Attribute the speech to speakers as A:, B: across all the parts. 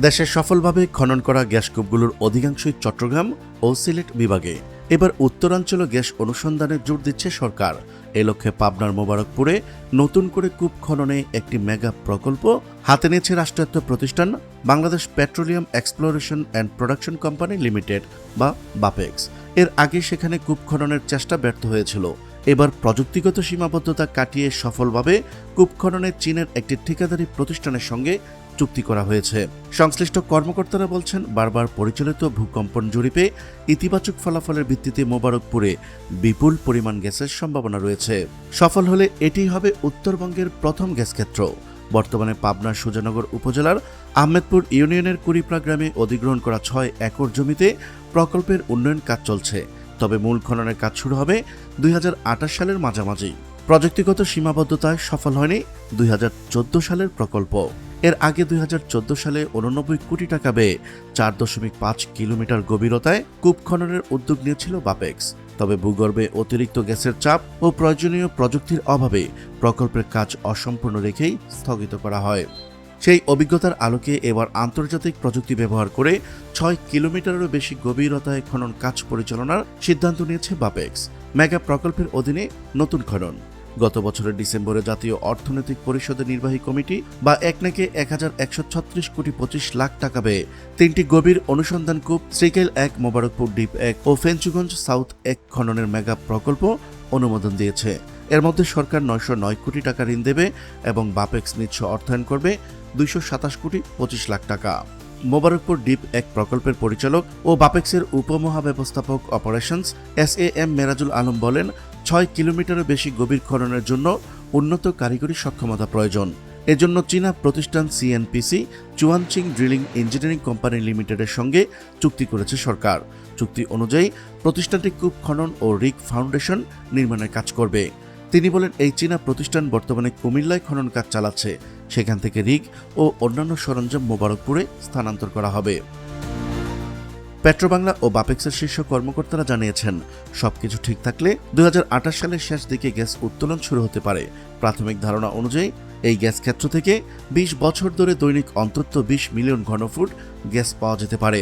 A: দেশে সফলভাবে খনন করা গ্যাসকূপগুলোর অধিকাংশই চট্টগ্রাম ও সিলেট বিভাগে। এবার উত্তরাঞ্চল গ্যাস অনুসন্ধানে জোর দিচ্ছে সরকার। এ লক্ষ্যে পাবনার মোবারকপুরে নতুন করে কূপ খননে একটি মেগা প্রকল্প হাতে নিয়েছে রাষ্ট্রায়ত্ত প্রতিষ্ঠান Bangladesh petroleum exploration and production company limited বা বাপেক্স। এর আগে সেখানে কূপ খননের চেষ্টা ব্যর্থ হয়েছিল। এবার প্রযুক্তিগত সীমাবদ্ধতা কাটিয়ে সফলভাবে কূপ খননে চীনের একটি ঠিকাদারি প্রতিষ্ঠানের সঙ্গে চুক্তি করা হয়েছে। সংশ্লিষ্ট কর্মকর্তারা বলছেন, বারবার পরিচালিত ভূকম্পন জরিপে ইতিবাচক ফলাফলের ভিত্তিতে মোবারকপুরে বিপুল পরিমাণ গ্যাসের সম্ভাবনা রয়েছে। সফল হলে এটি হবে উত্তরবঙ্গের প্রথম গ্যাস ক্ষেত্র। বর্তমানে পাবনার সুজানগর উপজেলার আহমেদপুর ইউনিয়নের কুড়িপ্রা গ্রামে অধিগ্রহণ করা ৬ একর জমিতে প্রকল্পের উন্নয়ন কাজ চলছে। তবে মূল খননের কাজ শুরু হবে ২০২৮ সালের মাঝামাঝি। প্রযুক্তিগত সীমাবদ্ধতায় সফল হয়নি ২০১৪ সালের প্রকল্প। এর আগে ২০১৪ সালে ৮৯ কোটি টাকা ব্যয়ে ৪.৫ কিলোমিটার গভীরতায় কূপ খননের উদ্যোগ নিয়েছিল বাপেক্স। তবে ভূগর্ভে অতিরিক্ত গ্যাসের চাপ ও প্রয়োজনীয় প্রযুক্তির অভাবে প্রকল্পের কাজ অসম্পূর্ণ রেখেই স্থগিত করা হয়। সেই অভিজ্ঞতার আলোকে এবার আন্তর্জাতিক প্রযুক্তি ব্যবহার করে ৬ কিলোমিটারেরও বেশি গভীরতায় খনন কাজ পরিচালনার সিদ্ধান্ত নিয়েছে বাপেক্স। মেগা প্রকল্পের অধীনে নতুন খনন। গত বছরের ডিসেম্বরে জাতীয় অর্থনৈতিক পরিষদের নির্বাহী কমিটি বা একনেকে ১,১৩৬ কোটি ২৫ লাখ টাকা ব্যয়ে ৩টি গভীর অনুসন্ধান কূপ শ্রীকেল ১, মোবারকপুর ডিপ ১ ও ফেঞ্চুগঞ্জ সাউথ ১ খননের মেগা প্রকল্প অনুমোদন দিয়েছে। এর মধ্যে সরকার ৯০৯ কোটি টাকা ঋণ দেবে এবং বাপেক্স নিজস্ব অর্থায়ন করবে ২২৭ কোটি ২৫ লাখ টাকা। মোবারকপুর ডিপ ১ প্রকল্পের পরিচালক ও বাপেক্সের উপমহাব্যবস্থাপক অপারেশনস SAM মেরাজুল আলম বলেন, ৬ কিলোমিটারের বেশি গভীর খননের জন্য উন্নত কারিগরি সক্ষমতা প্রয়োজন। এজন্য চীনা প্রতিষ্ঠান CNPC চুয়ানচিং ড্রিলিং ইঞ্জিনিয়ারিং কোম্পানি লিমিটেডের সঙ্গে চুক্তি করেছে সরকার। চুক্তি অনুযায়ী প্রতিষ্ঠানটি কূপ খনন ও রিগ ফাউন্ডেশন নির্মাণের কাজ করবে। তিনি বলেন, এই চীনা প্রতিষ্ঠান বর্তমানে কুমিল্লায় খনন কাজ চালাচ্ছে। সেখান থেকে রিগ ও অন্যান্য সরঞ্জাম মোবারকপুরে স্থানান্তর করা হবে। পেট্রোবাংলা ও বাপেক্সের শীর্ষ কর্মকর্তারা জানিয়েছেন, সবকিছু ঠিক থাকলে ২০২৮ সালের শেষ দিকে গ্যাস উত্তোলন শুরু হতে পারে। প্রাথমিক ধারণা অনুযায়ী এই গ্যাস ক্ষেত্র থেকে ২০ বছর ধরে দৈনিক অন্তত ২০ মিলিয়ন ঘনফুট গ্যাস পাওয়া যেতে পারে।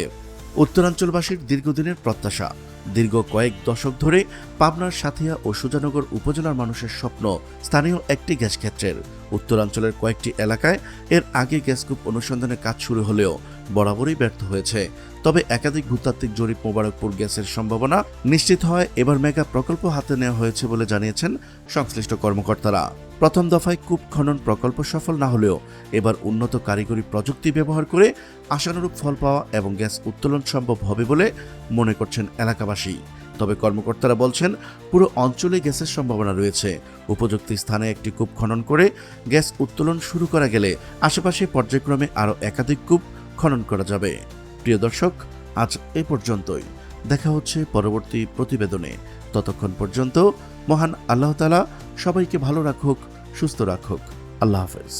A: উত্তরাঞ্চলবাসীর দীর্ঘদিনের প্রত্যাশা। দীর্ঘ কয়েক দশক ধরে পাবনার সাথিয়া ও সুজানগর উপজেলার মানুষের স্বপ্ন স্থানীয় একটি গ্যাস ক্ষেত্রের। উত্তরাঞ্চলের কয়েকটি এলাকায় এর আগে গ্যাসকূপ অনুসন্ধানের কাজ শুরু হলেও বরাবরই ব্যর্থ হয়েছে। তবে একাধিক ভূতাত্ত্বিক জরিপ মোবারকপুর গ্যাসের সম্ভাবনা নিশ্চিত হয় এবার মেগা প্রকল্প হাতে নেওয়া হয়েছে বলে জানিয়েছেন সংশ্লিষ্ট কর্মকর্তারা। প্রথম দফায় কূপ খনন প্রকল্প সফল না হলেও এবার উন্নত কারিগরি প্রযুক্তি ব্যবহার করে আশানুরূপ ফল পাওয়া এবং গ্যাস উত্তোলন সম্ভব হবে বলে মনে করছেন এলাকাবাসী। তবে কর্মকর্তারা বলছেন, পুরো অঞ্চলে গ্যাসের সম্ভাবনা রয়েছে। উপযুক্ত স্থানে একটি কূপ খনন করে গ্যাস উত্তোলন শুরু করা গেলে আশেপাশে পর্যায়ক্রমে আরও একাধিক কূপ খনন করা যাবে। প্রিয় দর্শক, আজ এ পর্যন্তই। দেখা হচ্ছে পরবর্তী প্রতিবেদনে। ততক্ষণ পর্যন্ত মহান আল্লাহ তাআলা সবাইকে ভালো রাখুক, সুস্থ রাখুক। আল্লাহ হাফেজ।